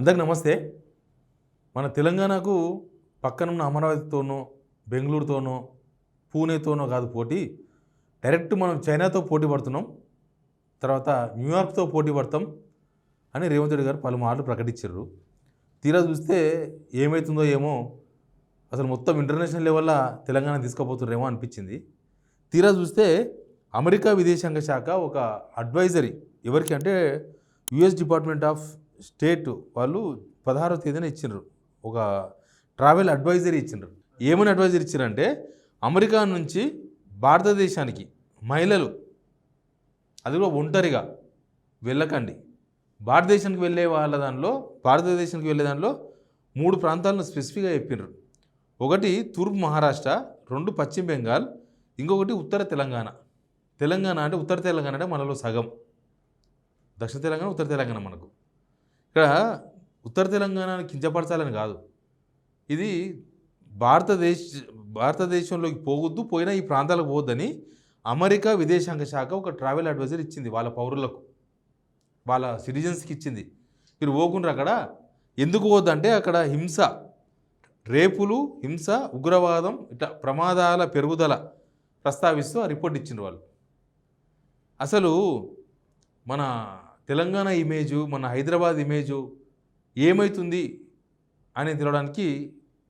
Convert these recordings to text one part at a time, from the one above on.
అందరికి నమస్తే. మన తెలంగాణకు పక్కనున్న అమరావతితోనో, బెంగుళూరుతోనో, పూణేతోనో కాదు పోటీ. డైరెక్ట్ మనం చైనాతో పోటీ పడుతున్నాం, తర్వాత న్యూయార్క్తో పోటీ పడతాం అని రేవంత్ రెడ్డి గారు పలుమార్లు ప్రకటించారు. తీరా చూస్తే ఏమవుతుందో ఏమో, అసలు మొత్తం ఇంటర్నేషనల్ లెవెల్లో తెలంగాణ తీసుకుపోతున్నారేమో అనిపించింది. తీరా చూస్తే అమెరికా విదేశాంగ శాఖ ఒక అడ్వైజరీ ఎవరికి అంటే యుఎస్ డిపార్ట్మెంట్ ఆఫ్ స్టేట్ వాళ్ళు 16వ తేదీన ఇచ్చినారు, ఒక ట్రావెల్ అడ్వైజరీ ఇచ్చినారు. ఏమని అడ్వైజరీ ఇచ్చారంటే అమెరికా నుంచి భారతదేశానికి మహిళలు, అది కూడా ఒంటరిగా వెళ్ళకండి. భారతదేశానికి వెళ్ళే భారతదేశానికి వెళ్ళే దానిలో 3 ప్రాంతాలను స్పెసిఫిక్గా చెప్పినారు. ఒకటి తూర్పు మహారాష్ట్ర, 2 పశ్చిమ బెంగాల్, ఇంకొకటి ఉత్తర తెలంగాణ. తెలంగాణ అంటే ఉత్తర తెలంగాణ అంటే మనలో సగం, దక్షిణ తెలంగాణ ఉత్తర తెలంగాణ. మనకు ఇక్కడ ఉత్తర తెలంగాణని కించపరచాలని కాదు, ఇది భారతదేశంలోకి పోవద్దు, పోయినా ఈ ప్రాంతాలకు పోవద్దని అమెరికా విదేశాంగ శాఖ ఒక ట్రావెల్ అడ్వైజర్ ఇచ్చింది వాళ్ళ పౌరులకు, వాళ్ళ సిటిజన్స్కి ఇచ్చింది. మీరు పోకుండా అక్కడ ఎందుకు పోవద్దంటే అక్కడ హింస, రేపులు, హింస, ఉగ్రవాదం, ఇట్లా ప్రమాదాల పెరుగుదల ప్రస్తావిస్తూ ఆ రిపోర్ట్ ఇచ్చిండ్రు వాళ్ళు. అసలు మన తెలంగాణ ఇమేజు, మన హైదరాబాద్ ఇమేజు ఏమవుతుంది అని తెలవడానికి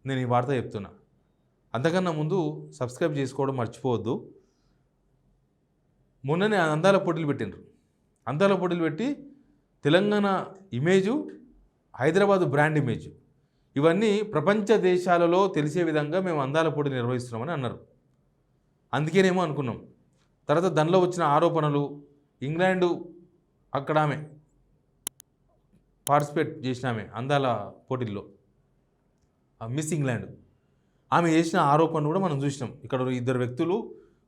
నేను ఈ వార్త చెప్తున్నా. అంతకన్నా ముందు సబ్స్క్రైబ్ చేసుకోవడం మర్చిపోవద్దు. మొన్ననే అందాల పోటీలు పెట్టిండ్రు. అందాల పోటీలు పెట్టి Telangana image, Hyderabad brand image, ఇవన్నీ ప్రపంచ దేశాలలో తెలిసే విధంగా మేము అందాల పోటీలు నిర్వహిస్తున్నామని అన్నారు. అందుకేనేమో అనుకున్నాం. తర్వాత దానిలో వచ్చిన ఆరోపణలు, ఇంగ్లాండు అక్కడ ఆమె పార్టిసిపేట్ చేసిన ఆమె అందాల పోటీల్లో, మిస్ ఇంగ్లాండ్, ఆమె చేసిన ఆరోపణలు కూడా మనం చూసినాం. ఇక్కడ 2 వ్యక్తులు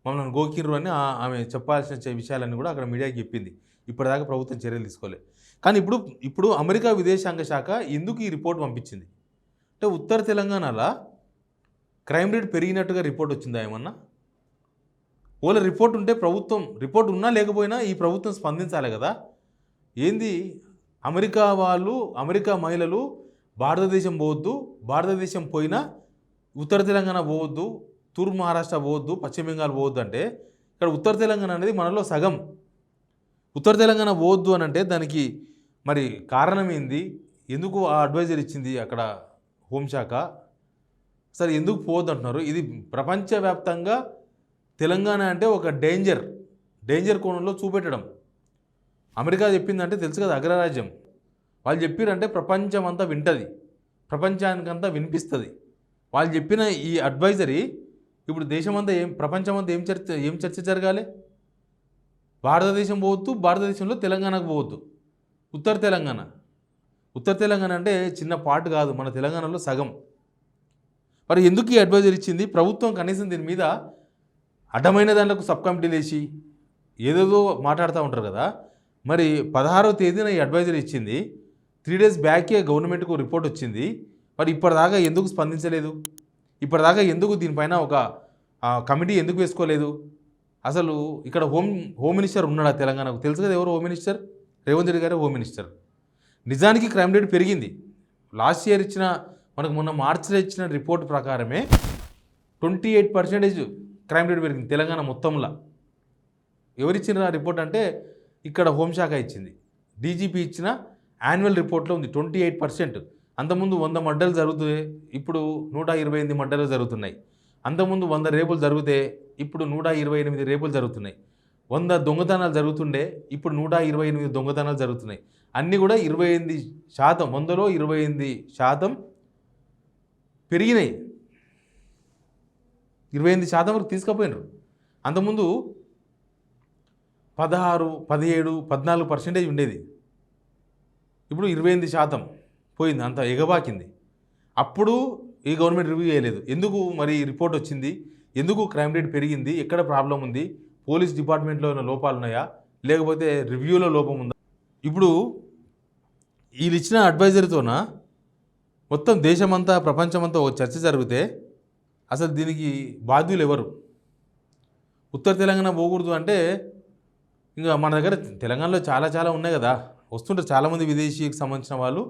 మమ్మల్ని గోకిర్రు అని ఆమె చెప్పాల్సిన విషయాలన్నీ కూడా అక్కడ మీడియాకి చెప్పింది. ఇప్పటిదాకా ప్రభుత్వం చర్యలు తీసుకోలేదు. కానీ ఇప్పుడు అమెరికా విదేశాంగ శాఖ ఎందుకు ఈ రిపోర్ట్ పంపించింది అంటే ఉత్తర తెలంగాణలో క్రైమ్ రేట్ పెరిగినట్టుగా రిపోర్ట్ వచ్చిందా ఏమన్నా? ఓలా రిపోర్ట్ ఉంటే ప్రభుత్వం, రిపోర్ట్ ఉన్నా లేకపోయినా ఈ ప్రభుత్వం స్పందించాలి కదా. ఏంది అమెరికా మహిళలు భారతదేశం పోవద్దు, భారతదేశం పోయినా ఉత్తర తెలంగాణ పోవద్దు, తూర్పు మహారాష్ట్ర పోవద్దు, పశ్చిమ బెంగాల్ పోవద్దు అంటే ఇక్కడ ఉత్తర తెలంగాణ అనేది మనలో సగం. ఉత్తర తెలంగాణ పోవద్దు అని అంటే దానికి మరి కారణం ఏంది? ఎందుకు ఆ అడ్వైజర్ ఇచ్చింది అక్కడ హోంశాఖ? సరే ఎందుకు పోవద్దు అంటున్నారు? ఇది ప్రపంచవ్యాప్తంగా తెలంగాణ అంటే ఒక డేంజర్ కోణంలో చూపెట్టడం. అమెరికా చెప్పిందంటే తెలుసు కదా, అగ్రరాజ్యం. వాళ్ళు చెప్పారంటే ప్రపంచం అంతా వింటుంది, ప్రపంచానికంతా వినిపిస్తుంది. వాళ్ళు చెప్పిన ఈ అడ్వైజరీ ఇప్పుడు దేశమంతా ప్రపంచమంతా ఏం చర్చ జరగాలి? భారతదేశం పోవద్దు, భారతదేశంలో తెలంగాణకు పోవద్దు. ఉత్తర తెలంగాణ అంటే చిన్న పార్ట్ కాదు, మన తెలంగాణలో సగం. మరి ఎందుకు ఈ అడ్వైజరీ ఇచ్చింది ప్రభుత్వం? కనీసం దీని మీద అడ్డమైన దాంట్లో సబ్ కమిటీలు వేసి ఏదేదో మాట్లాడుతూ ఉంటారు కదా. మరి 16వ తేదీన ఈ అడ్వైజరీ ఇచ్చింది, 3 days బ్యాకే గవర్నమెంట్కు రిపోర్ట్ వచ్చింది. మరి ఇప్పటిదాకా ఎందుకు స్పందించలేదు? ఇప్పటిదాకా ఎందుకు దీనిపైన ఒక కమిటీ ఎందుకు వేసుకోలేదు? అసలు ఇక్కడ హోమ్ మినిస్టర్ ఉన్నాడా తెలంగాణకు? తెలుసు కదా ఎవరు హోమ్ మినిస్టర్? రేవంత్ రెడ్డి గారే హోమ్ మినిస్టర్. నిజానికి క్రైమ్ రేట్ పెరిగింది. లాస్ట్ ఇయర్ మనకు మొన్న మార్చిలో ఇచ్చిన రిపోర్ట్ ప్రకారమే 28% క్రైమ్ రేట్ పెరిగింది తెలంగాణ మొత్తంలో. ఎవరిచ్చిన రిపోర్ట్ అంటే ఇక్కడ హోంశాఖ ఇచ్చింది. డీజీపీ ఇచ్చిన యాన్యువల్ రిపోర్ట్లో ఉంది 28%. అంతకుముందు 100 మర్డర్లు జరుగుతాయి, ఇప్పుడు 128 మర్డర్లు జరుగుతున్నాయి. అంతకుముందు 100 రేపులు జరిగితే ఇప్పుడు 128 రేపులు జరుగుతున్నాయి. 100 దొంగతనాలు జరుగుతుండే, ఇప్పుడు 128 దొంగతనాలు జరుగుతున్నాయి. అన్నీ కూడా 28%, 100లో 28% పెరిగినాయి. 28% వరకు తీసుకుపోయినారు. అంతకుముందు 16, 17, 14% ఉండేది. ఇప్పుడు 28% పోయింది, అంత ఎగబాకింది. అప్పుడు ఈ గవర్నమెంట్ రివ్యూ చేయలేదు. ఎందుకు మరి రిపోర్ట్ వచ్చింది? ఎందుకు క్రైమ్ రేట్ పెరిగింది? ఎక్కడ ప్రాబ్లం ఉంది? పోలీస్ డిపార్ట్మెంట్లో ఉన్న లోపాలు ఉన్నాయా, లేకపోతే రివ్యూలో లోపం ఉందా? ఇప్పుడు వీళ్ళు ఇచ్చిన అడ్వైజరీతోన మొత్తం దేశమంతా, ప్రపంచమంతా ఒక చర్చ జరిగితే అసలు దీనికి బాధ్యులు ఎవరు? ఉత్తర తెలంగాణ పోకూడదు అంటే ఇంకా మన దగ్గర తెలంగాణలో చాలా ఉన్నాయి కదా, వస్తుంటారు చాలామంది విదేశీకి సంబంధించిన వాళ్ళు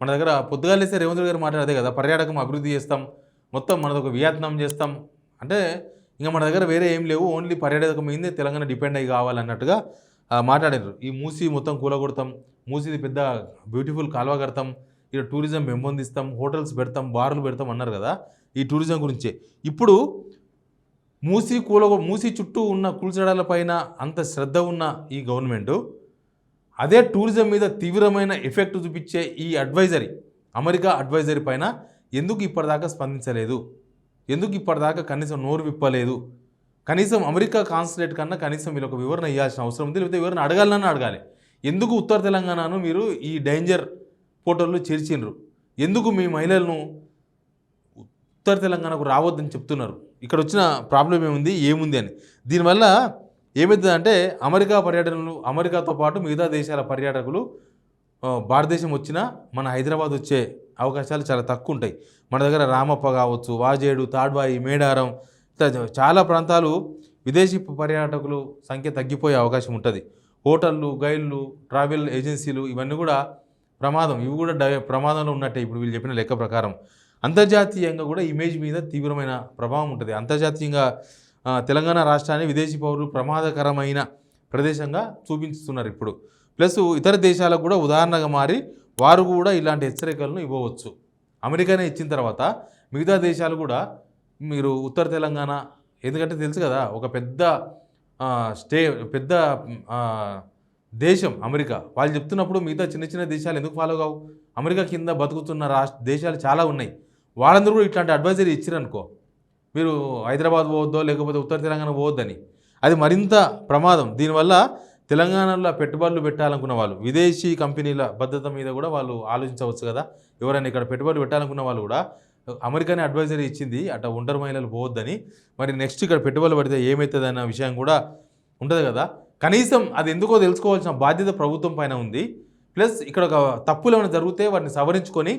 మన దగ్గర పొద్దుగాలేస్తే రేవంత్ రెడ్డి గారు మాట్లాడదే కదా, పర్యాటకం అభివృద్ధి చేస్తాం, మొత్తం మనదొక వియత్నాం చేస్తాం అంటే ఇంకా మన దగ్గర వేరే ఏం లేవు, ఓన్లీ పర్యాటకం మీదే తెలంగాణ డిపెండ్ అయ్యి కావాలన్నట్టుగా మాట్లాడారు. ఈ మూసి మొత్తం కూలగొడతాం, మూసిది పెద్ద బ్యూటిఫుల్ కాలువ కడతాం, ఇక్కడ టూరిజం పెంపొందిస్తాం, హోటల్స్ పెడతాం, బార్లు పెడతాం అన్నారు కదా, ఈ టూరిజం గురించే. ఇప్పుడు మూసి చుట్టూ ఉన్న కూల్చడాల పైన అంత శ్రద్ధ ఉన్న ఈ గవర్నమెంటు అదే టూరిజం మీద తీవ్రమైన ఎఫెక్ట్ చూపించే ఈ అమెరికా అడ్వైజరీ పైన ఎందుకు ఇప్పటిదాకా స్పందించలేదు, ఎందుకు ఇప్పటిదాకా కనీసం నోరు విప్పలేదు, కనీసం అమెరికా కాన్సులేట్ కన్నా కనీసం వీళ్ళొక వివరణ ఇవ్వాల్సిన అవసరం ఉంది, లేకపోతే వివరణ అడగాలన్నా అడగాలి. ఎందుకు ఉత్తర తెలంగాణను మీరు ఈ డేంజర్ పోర్టల్లో చేర్చిండ్రు, ఎందుకు మీ మహిళలను ఉత్తర తెలంగాణకు రావద్దని చెప్తున్నారు, ఇక్కడ వచ్చిన ప్రాబ్లం ఏముంది అని. దీనివల్ల ఏమవుతుందంటే అమెరికా పర్యటనలు, అమెరికాతో పాటు మిగతా దేశాల పర్యాటకులు భారతదేశం వచ్చినా మన హైదరాబాద్ వచ్చే అవకాశాలు చాలా తక్కువ ఉంటాయి. మన దగ్గర రామప్ప కావచ్చు, వాజేడు, తాడ్వాయి, మేడారం, చాలా ప్రాంతాలు విదేశీ పర్యాటకులు సంఖ్య తగ్గిపోయే అవకాశం ఉంటుంది. హోటళ్ళు, గైడ్లు, ట్రావెల్ ఏజెన్సీలు ఇవన్నీ కూడా ఇవి కూడా ప్రమాదంలో ఉన్నట్టే ఇప్పుడు వీళ్ళు చెప్పిన లెక్క ప్రకారం. అంతర్జాతీయంగా కూడా ఇమేజ్ మీద తీవ్రమైన ప్రభావం ఉంటుంది. అంతర్జాతీయంగా తెలంగాణ రాష్ట్రాన్ని విదేశీ పౌరులు ప్రమాదకరమైన ప్రదేశంగా చూపించుతున్నారు ఇప్పుడు. ప్లస్ ఇతర దేశాలకు కూడా ఉదాహరణగా మారి వారు కూడా ఇలాంటి హెచ్చరికలను ఇవ్వవచ్చు. అమెరికానే ఇచ్చిన తర్వాత మిగతా దేశాలు కూడా మీరు ఉత్తర తెలంగాణ, ఎందుకంటే తెలుసు కదా ఒక పెద్ద దేశం అమెరికా, వాళ్ళు చెప్తున్నప్పుడు మిగతా చిన్న చిన్న దేశాలు ఎందుకు ఫాలో కావు? అమెరికా కింద బతుకుతున్న దేశాలు చాలా ఉన్నాయి, వాళ్ళందరూ కూడా ఇట్లాంటి అడ్వైజరీ ఇచ్చారనుకో, మీరు హైదరాబాద్ పోవద్దో లేకపోతే ఉత్తర తెలంగాణ పోవద్దని, అది మరింత ప్రమాదం. దీనివల్ల తెలంగాణలో పెట్టుబడులు పెట్టాలనుకున్న వాళ్ళు, విదేశీ కంపెనీల భద్రత మీద కూడా వాళ్ళు ఆలోచించవచ్చు కదా. ఎవరైనా ఇక్కడ పెట్టుబడులు పెట్టాలనుకున్న వాళ్ళు కూడా అమెరికానే అడ్వైజరీ ఇచ్చింది అట్ట ఒంటరి మహిళలు పోవద్దని, మరి నెక్స్ట్ ఇక్కడ పెట్టుబడులు పెడితే ఏమవుతుంది అన్న విషయం కూడా ఉంటుంది కదా. కనీసం అది ఎందుకో తెలుసుకోవాల్సిన బాధ్యత ప్రభుత్వం పైన ఉంది. ప్లస్ ఇక్కడ ఒక తప్పులు ఏమైనా జరిగితే వాటిని సవరించుకొని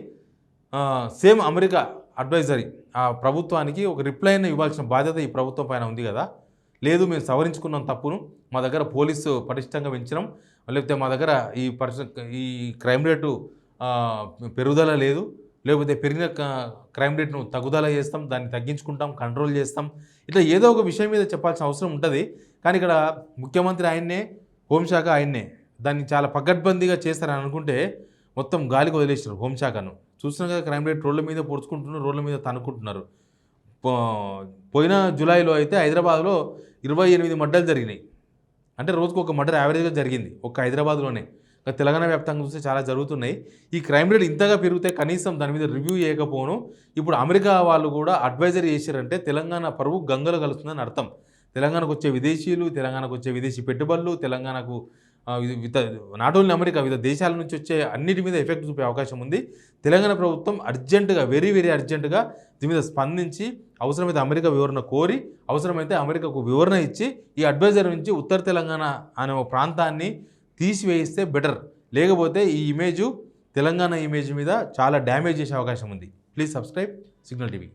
సేమ్ అమెరికా అడ్వైజరీ ఆ ప్రభుత్వానికి ఒక రిప్లైని ఇవ్వాల్సిన బాధ్యత ఈ ప్రభుత్వం పైన ఉంది కదా. లేదు మేము సవరించుకున్నాం తప్పును, మా దగ్గర పోలీసు పటిష్టంగా పెంచినాం, లేకపోతే మా దగ్గర ఈ క్రైమ్ రేటు పెరుగుదల లేదు, లేకపోతే పెరిగిన క్రైమ్ రేట్ను తగ్గుదల చేస్తాం, దాన్ని తగ్గించుకుంటాం, కంట్రోల్ చేస్తాం, ఇట్లా ఏదో ఒక విషయం మీద చెప్పాల్సిన అవసరం ఉంటుంది. కానీ ఇక్కడ ముఖ్యమంత్రి ఆయన్నే, హోంశాఖ ఆయన్నే, దాన్ని చాలా పకడ్బందీగా చేస్తారని అనుకుంటే మొత్తం గాలికి వదిలేసారు హోంశాఖను. చూస్తున్నాం కదా, క్రైమ్ రేట్ రోడ్ల మీద పొడుచుకుంటున్నారు, రోడ్ల మీద తనుకుంటున్నారు. పోయిన జూలైలో అయితే హైదరాబాద్లో 28 మర్డర్లు జరిగినాయి, అంటే రోజుకు ఒక మర్డర్ యావరేజ్గా జరిగింది ఒక్క హైదరాబాద్లోనే. తెలంగాణ వ్యాప్తంగా చూస్తే చాలా జరుగుతున్నాయి. ఈ క్రైమ్ రేట్ ఇంతగా పెరిగితే కనీసం దాని మీద రివ్యూ చేయకపోను. ఇప్పుడు అమెరికా వాళ్ళు కూడా అడ్వైజరీ చేశారంటే తెలంగాణ పరువు గంగలో కలుస్తుందని అర్థం. తెలంగాణకు వచ్చే విదేశీయులు, తెలంగాణకు వచ్చే విదేశీ పెట్టుబడులు, తెలంగాణకు నాట్ ఓన్లీ అమెరికా, వివిధ దేశాల నుంచి వచ్చే అన్నిటి మీద ఎఫెక్ట్ చూపే అవకాశం ఉంది. తెలంగాణ ప్రభుత్వం అర్జెంటుగా, వెరీ వెరీ అర్జెంటుగా దీని మీద స్పందించి అవసరమైతే అమెరికా వివరణ కోరి, అవసరమైతే అమెరికాకు వివరణ ఇచ్చి ఈ అడ్వైజర్ నుంచి ఉత్తర తెలంగాణ అనే ఒక ప్రాంతాన్ని తీసివేయిస్తే బెటర్. లేకపోతే ఈ తెలంగాణ ఇమేజ్ మీద చాలా డ్యామేజ్ చేసే అవకాశం ఉంది. Please subscribe signal TV.